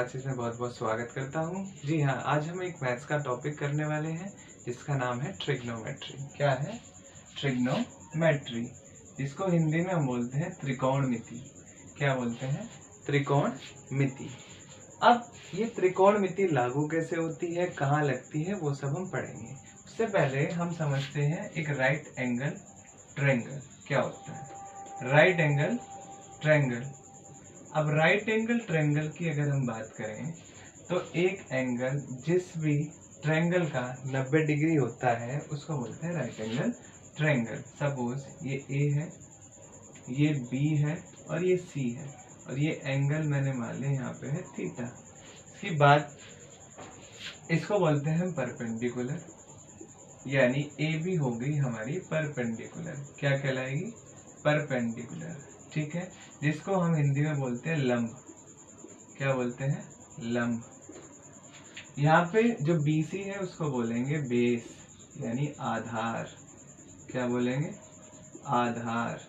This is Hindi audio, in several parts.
क्लासेस में बहुत बहुत स्वागत करता हूँ। जी हाँ, आज हम एक मैथ्स का टॉपिक करने वाले हैं जिसका नाम है ट्रिग्नोमेट्री। क्या है? ट्रिग्नोमेट्री, जिसको हिंदी में हम बोलते हैं त्रिकोणमिति। क्या बोलते हैं? त्रिकोणमिति। अब ये त्रिकोणमिति लागू कैसे होती है, कहाँ लगती है, वो सब हम पढ़ेंगे। उससे पहले हम समझते हैं एक राइट एंगल ट्रायंगल क्या होता है। Right angle triangle. अब राइट एंगल ट्रायंगल की अगर हम बात करें तो एक एंगल जिस भी ट्रायंगल का 90 डिग्री होता है उसको बोलते हैं राइट एंगल ट्रायंगल। सपोज ये ए है, ये बी है और ये सी है और ये एंगल मैंने मान लिया यहाँ पे है थीटा। इसके बाद इसको बोलते हैं परपेंडिकुलर, यानी ए बी हो गई हमारी परपेंडिकुलर। क्या कहलाएगी? परपेंडिकुलर। ठीक है, जिसको हम हिंदी में बोलते हैं लंब। क्या बोलते हैं? लंब। यहाँ पे जो BC है उसको बोलेंगे बेस, यानी आधार। क्या बोलेंगे? आधार।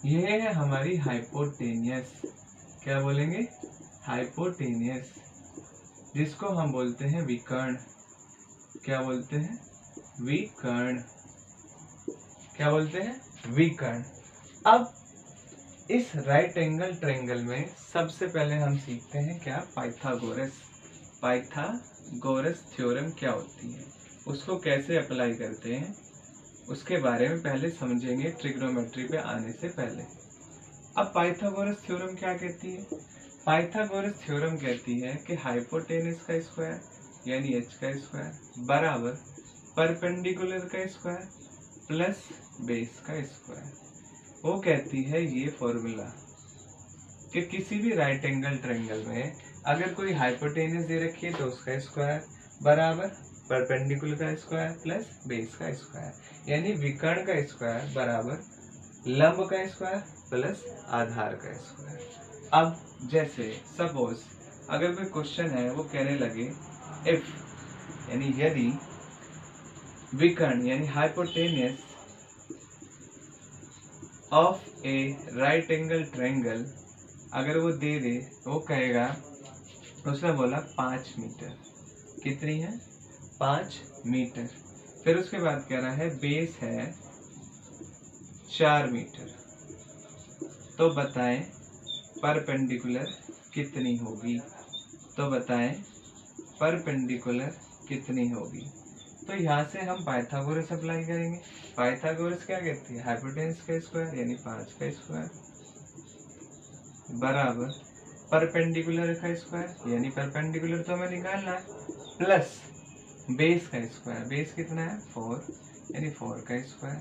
यह है हमारी हाइपोटेनियस। क्या बोलेंगे? हाइपोटेनियस, जिसको हम बोलते हैं विकर्ण। क्या बोलते हैं? विकर्ण। क्या बोलते हैं? विकर्ण। अब इस राइट एंगल ट्रायंगल में सबसे पहले हम सीखते हैं क्या? पाइथागोरस। पाइथागोरस थ्योरम क्या होती है, उसको कैसे अप्लाई करते हैं, उसके बारे में पहले समझेंगे ट्रिग्नोमेट्री पे आने से पहले। अब पाइथागोरस थ्योरम क्या कहती है? पाइथागोरस थ्योरम कहती है कि हाइपोटेनस का स्क्वायर यानी h का स्क्वायर बराबर परपेंडिकुलर का स्क्वायर प्लस बेस का स्क्वायर। वो कहती है ये फॉर्मूला कि किसी भी राइट एंगल ट्रायंगल में अगर कोई हाइपोटेनस दे रखी है तो उसका स्क्वायर बराबर परपेंडिकुलर का स्क्वायर प्लस बेस का स्क्वायर, यानी विकर्ण का स्क्वायर बराबर लंब का स्क्वायर प्लस आधार का स्क्वायर। अब जैसे सपोज अगर कोई क्वेश्चन है वो कहने लगे इफ, यानी यदि विकर्ण यानी hypotenuse of A right angle triangle अगर वो दे दे तो वो कहेगा, उसने बोला 5 मीटर। कितनी है? 5 मीटर। फिर उसके बाद कह रहा है बेस है 4 मीटर, तो बताएं परपेंडिकुलर कितनी होगी। तो बताएं परपेंडिकुलर कितनी होगी। तो यहाँ से हम पाइथागोरस अप्लाई करेंगे। पाइथागोरस क्या कहती है? हाइपोटेनस का स्क्वायर यानी 5 का स्क्वायर बराबर परपेंडिकुलर का स्क्वायर, यानी परपेंडिकुलर तो हमें निकालना है, प्लस बेस का स्क्वायर। बेस कितना है? 4, यानी 4 का स्क्वायर।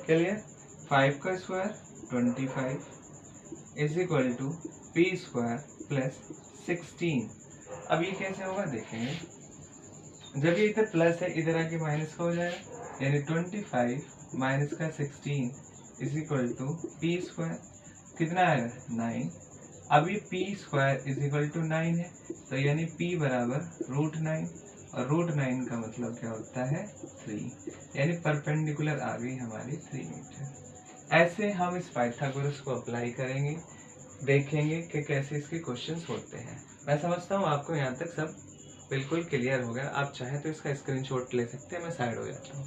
क्लियर? 5 का square 25 is equal to P square plus 16। अब ये कैसे होगा देखेंगे। जब ये इधर प्लस है इधर आके माइनस का हो जाएगा, यानी 25 माइनस का 16 is equal to P square. कितना आएगा? 9। अब ये P square is equal to 9 है, तो यानी पी बराबर √9, और √9 का मतलब क्या होता है? 3, यानी परपेंडिकुलर आ गई हमारी 3 मीटर। ऐसे हम इस पाइथागोरस को अप्लाई करेंगे, देखेंगे कि कैसे इसके क्वेश्चंस होते हैं। मैं समझता हूँ आपको यहाँ तक सब बिल्कुल क्लियर हो गया। आप चाहे तो इसका स्क्रीनशॉट ले सकते हैं, मैं साइड हो जाता हूँ।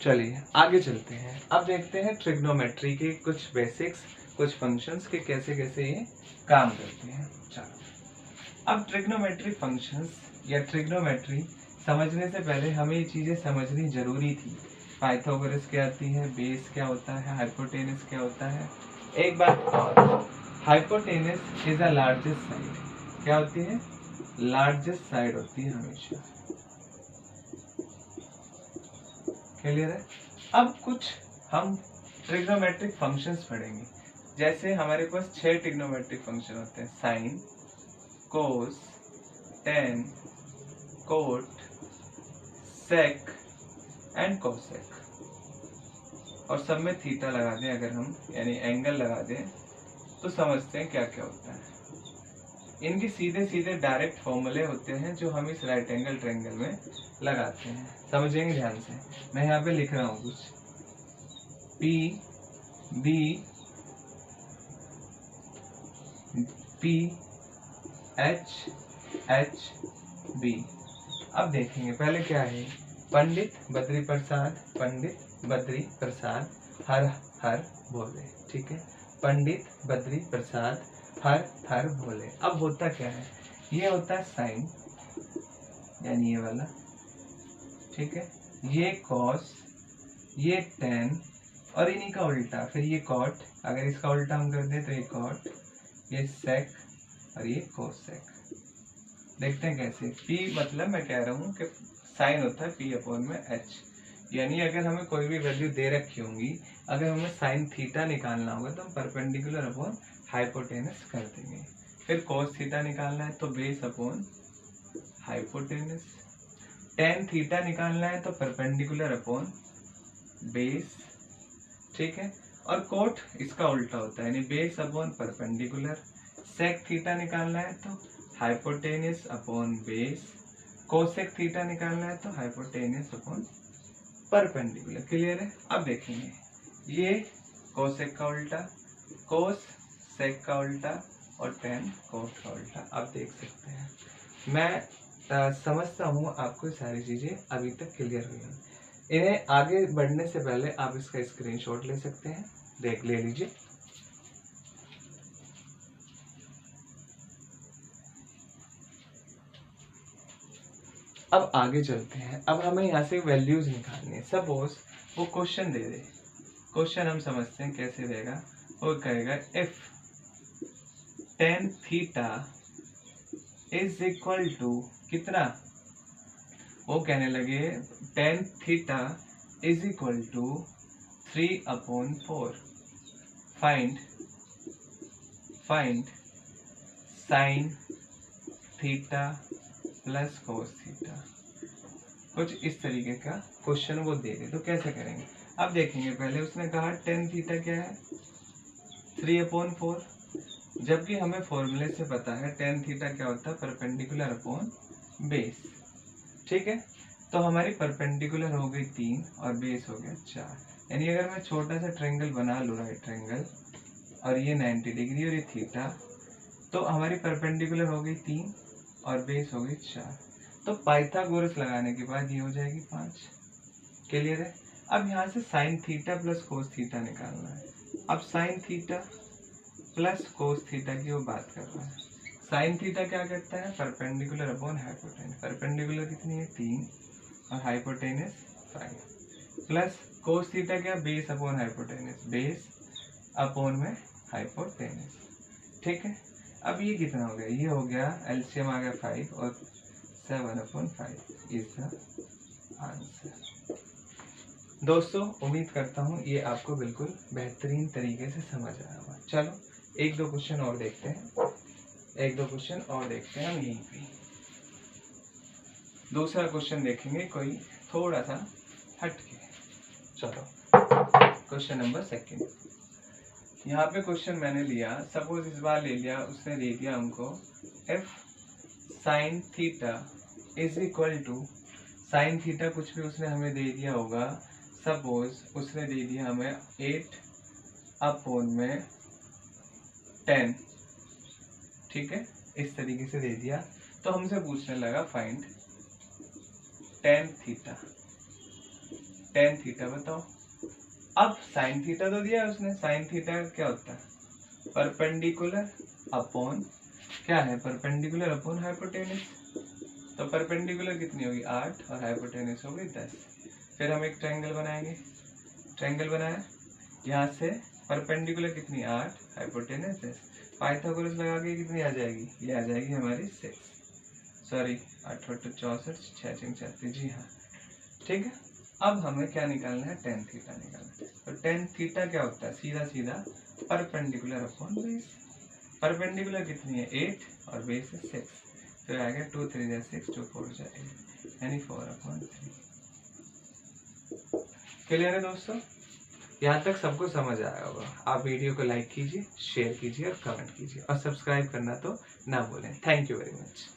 चलिए आगे चलते हैं। अब देखते हैं ट्रिग्नोमेट्री के कुछ बेसिक्स, कुछ फंक्शंस के कैसे कैसे ये काम करते हैं। चलो, अब ट्रिग्नोमेट्री फंक्शंस या ट्रिग्नोमेट्री समझने से पहले हमें ये चीजें समझनी जरूरी थी। पाइथागोरस क्या आती है, बेस क्या होता है, हाइपोटेनस क्या होता है। एक बात और, hypotenuse is the largest side. क्या होती है? लार्जेस्ट साइड होती है हमेशा। क्लियर है? अब कुछ हम ट्रिग्नोमेट्रिक फंक्शंस पढ़ेंगे। जैसे हमारे पास 6 ट्रिग्नोमेट्रिक फंक्शन होते हैं, sine, cos, tan, cot, sec and cosec, और सब में थीटा लगा दें अगर हम, यानी एंगल लगा दें, तो समझते हैं क्या क्या होता है। इनके सीधे सीधे डायरेक्ट फॉर्मूले होते हैं जो हम इस राइट एंगल ट्रायंगल में लगाते हैं। समझेंगे ध्यान से। मैं यहाँ पे लिख रहा हूँ कुछ, P B P H H B। अब देखेंगे पहले क्या है, पंडित बद्री प्रसाद हर हर भोले, ठीक है, पंडित बद्री प्रसाद हर हर भोले। अब होता क्या है, ये होता है साइन, यानी ये वाला, ठीक है, ये कॉस, ये टेन, और इन्हीं का उल्टा फिर ये कॉट, अगर इसका उल्टा हम कर दें तो ये कॉट, ये सेक और ये कोसेक। देखते हैं कैसे। P मतलब मैं कह रहा हूँ कि साइन होता है P अपॉन में H, यानी अगर हमें कोई भी वैल्यू दे रखी होंगी, अगर हमें साइन थीटा निकालना होगा तो हम परपेंडिकुलर अपॉन हाइपोटेनस कर देंगे। फिर कॉस थीटा निकालना है तो base upon hypotenuse, tan theta निकालना है तो परपेंडिकुलर अपॉन बेस, ठीक है, और कोट इसका उल्टा होता है यानी base upon perpendicular, sec theta निकालना है तो hypotenuse upon base, cosec theta निकालना है तो हाइपोटेनस अपॉन परपेंडिकुलर। क्लियर है। अब देखेंगे ये कोसेक का उल्टा, कोस सेक का उल्टा और टेन कोट का उल्टा। आप देख सकते हैं, मैं समझता हूँ आपको सारी चीजें अभी तक क्लियर हुई हैं। इन्हें आगे बढ़ने से पहले आप इसका स्क्रीनशॉट ले सकते हैं, ले लीजिए। अब आगे चलते हैं। अब हमें यहाँ से वैल्यूज निकालनी है। सपोज वो क्वेश्चन दे दे, क्वेश्चन हम समझते हैं कैसे देगा। वो कहेगा if tan theta is equal to कितना, वो कहने लगे tan theta is equal to 3/4, find sine theta plus cos theta. कुछ इस तरीके का क्वेश्चन वो दे दे तो कैसे करेंगे। अब देखेंगे, पहले उसने कहा tan थीटा क्या है 3/4, जबकि हमें फॉर्मूले से पता है tan थीटा क्या होता है परपेंडिकुलर अपॉन बेस, ठीक है। तो हमारी परपेंडिकुलर हो गई 3 और बेस हो गया 4, यानी अगर मैं छोटा सा ट्रायंगल बना लूँ, राइट ट्रायंगल, और ये 90 डिग्री और ये थीटा, तो हमारी परपेंडिकुलर हो गई 3 और बेस हो गई 4। तो पाइथागोरस लगाने के बाद ये हो जाएगी 5। क्लियर है। अब यहाँ से sign theta plus cos theta निकालना है। अब sign theta plus cos theta की वो बात कर रहा है। साइन थीटा क्या करता है परपेंडिकुलर अपॉन हाइपोटेनस, परपेंडिकुलर कितनी है 3 और हाइपोटेनस 5, प्लस कोस थीटा क्या base upon hypotenuse, base upon में हाइपोटेनस, ठीक है। अब ये कितना हो गया, ये हो गया एलसीएम आ गया 5 और 7/5 इज द आंसर। दोस्तों उम्मीद करता हूँ ये आपको बिल्कुल बेहतरीन तरीके से समझ आया होगा। चलो एक दो क्वेश्चन और देखते हैं, हम यहीं पे दूसरा क्वेश्चन देखेंगे, कोई थोड़ा सा हटके। चलो क्वेश्चन नंबर 2। यहाँ पे क्वेश्चन मैंने लिया, सपोज इस बार ले लिया, उसने दे दिया हमको if sine theta is equal to, sine theta कुछ भी उसने हमें दे दिया होगा, सपोज उसने दे दिया हमें 8/10, ठीक है, इस तरीके से दे दिया। तो हमसे पूछने लगा फाइंड tan थीटा बताओ। अब साइन थीटा तो दिया उसने, साइन थीटा क्या होता है परपेंडिकुलर अपॉन क्या है, परपेंडिकुलर अपॉन हाइपोटेनस। तो परपेंडिकुलर कितनी होगी 8 और हाइपोटेनस होगी 10। फिर हम एक ट्रायंगल बनाएंगे, ट्रायंगल बनाया, यहाँ से परपेंडिकुलर कितनी 8, हाइपोटेनस 10, पाइथागोरस लगा के कितनी आ जाएगी, ये आ जाएगी हमारी 6, सॉरी 8 8 64 6 6 36, जी हाँ, ठीक है। अब हमें क्या निकालना है tan थीटा निकालना है। तो tan थीटा क्या होता है सीधा सीधा परपेंडिकुलर अपॉन बेस, परपेंडिकुलर कितनी है 8 और बेस है 6, तो आएगा 2 3 6 2 4 8, यानी 4/3। क्लियर है दोस्तों, यहाँ तक सबको समझ आया होगा। आप वीडियो को लाइक कीजिए, शेयर कीजिए और कमेंट कीजिए और सब्सक्राइब करना तो ना भूलें। Thank you very much.